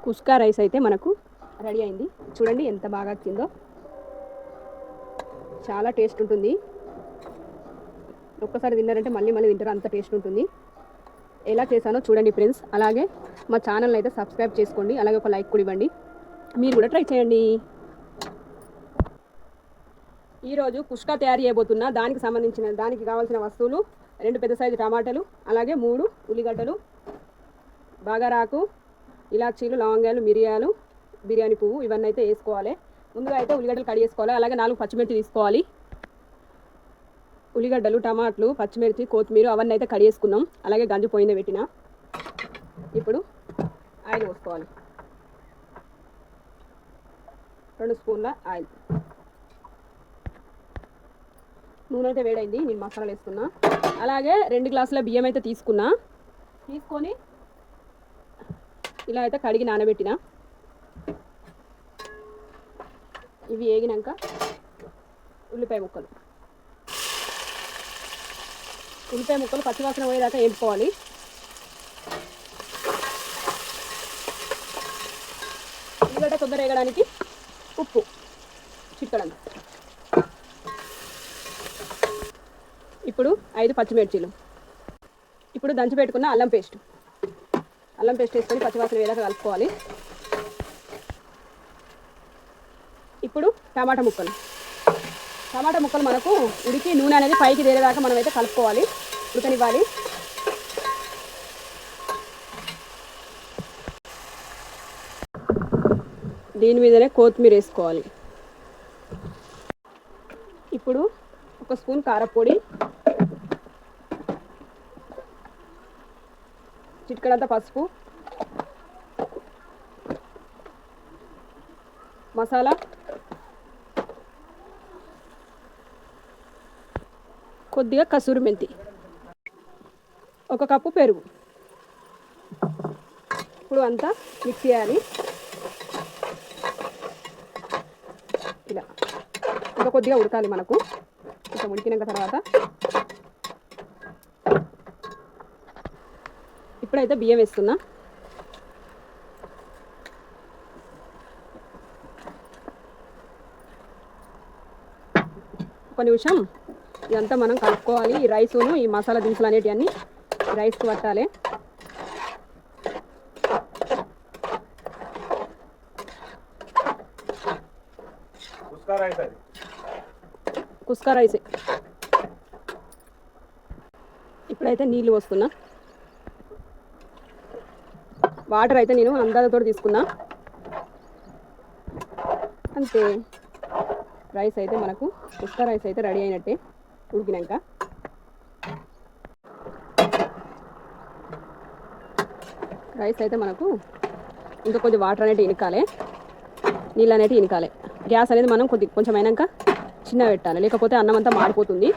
Kuska rice అయితే మనకు ready అయింది. చూడండి ఎంత బాగా వచ్చిందో. చాలా టేస్ట్ ఉంటుంది. ఒక్కసారి తిన్నారంటే మళ్ళీ మళ్ళీ తింటారు, అంత టేస్ట్ ఉంటుంది. ఎలా చేశానో చూడండి ఫ్రెండ్స్. అలాగే మా ఛానల్ని అయితే సబ్స్క్రైబ్ చేసుకోండి. అలాగే ఒక లైక్ కూడా ఇవ్వండి. మీరు కూడా ట్రై చేయండి. ఈరోజు కుష్కా తయారు చేయబోతున్నా. దానికి కావాల్సిన వస్తువులు 2 పెద్ద సైజు టమాటాలు, అలాగే 3 ఉల్లిగడ్డలు, బాగారాకు, ఇలాచీలు, లవంగాలు, మిరియాలు, బిర్యానీ పువ్వు, ఇవన్నీ అయితే వేసుకోవాలి. ముందుగా అయితే ఉల్లిగడ్డలు కడిగి వేసుకోవాలి. అలాగే 4 పచ్చిమిర్చి తీసుకోవాలి. ఉల్లిగడ్డలు, టమాటాలు, పచ్చిమిర్చి, కొత్తిమీర అవన్నీ అయితే కడిగేసుకున్నాం. అలాగే గంజి పోయిందే పెట్టిన. ఇప్పుడు ఆయిల్ పోసుకోవాలి. 2 స్పూన్ల ఆయిల్. నూనె అయితే వేడైంది. నేను మసాలాలు వేసుకున్నా. అలాగే 2 గ్లాసుల బియ్యం అయితే తీసుకొని ఇలా అయితే కడిగి నానబెట్టిన. ఇవి వేగినాక ఉల్లిపాయ ముక్కలు పచ్చివాసన పోయేదాకా వేపుకోవాలి. ఉల్లిగడ్డ తొందర వేయడానికి ఉప్పు చిక్కడంత. ఇప్పుడు 5 పచ్చిమిర్చీలు. ఇప్పుడు దంచి పెట్టుకున్న అల్లం పేస్ట్ వేసుకొని పచ్చివాసన వేదాకా కలుపుకోవాలి. ఇప్పుడు టమాటా ముక్కలు మనకు ఉడికి నూనె అనేది పైకి తేలేదాకా మనం అయితే కలుపుకోవాలి, ఉడకనివ్వాలి. దీని మీదనే కొత్తిమీర వేసుకోవాలి. ఇప్పుడు 1 స్పూన్ కారపొడి, చిటికెడంతా పసుపు, మసాలా, కొద్దిగా కసూరి మెంతి, 1 కప్పు పెరుగు. ఇప్పుడు అంతా మిక్స్ చేయాలి. ఇలా ఇంకా కొద్దిగా ఉడకాలి. మనకు కొంచెం ఉడికినాక తర్వాత ఇప్పుడైతే బియ్యం వేస్తున్నా. ఒక నిమిషం ఇదంతా మనం కలుపుకోవాలి. ఈ రైసును ఈ మసాలా దినుసులు అనేటివన్నీ రైస్కి పట్టాలి. కుస్కా రైస్. ఇప్పుడైతే నీళ్ళు పోస్తున్నా. వాటర్ అయితే నేను అందాజతో తీసుకున్నా. అంతే, రైస్ అయితే మనకు కుస్కా రైస్ అయితే రెడీ అయినట్టే ఉడికినాక. రైస్ అయితే మనకు ఇంకా కొద్ది వాటర్ అనేవి ఇనకాలి, నీళ్ళు అనేవి ఇనకాలి. గ్యాస్ అనేది మనం కొంచెం అయినాక చిన్న పెట్టాలి, లేకపోతే అన్నం అంతా మాడిపోతుంది.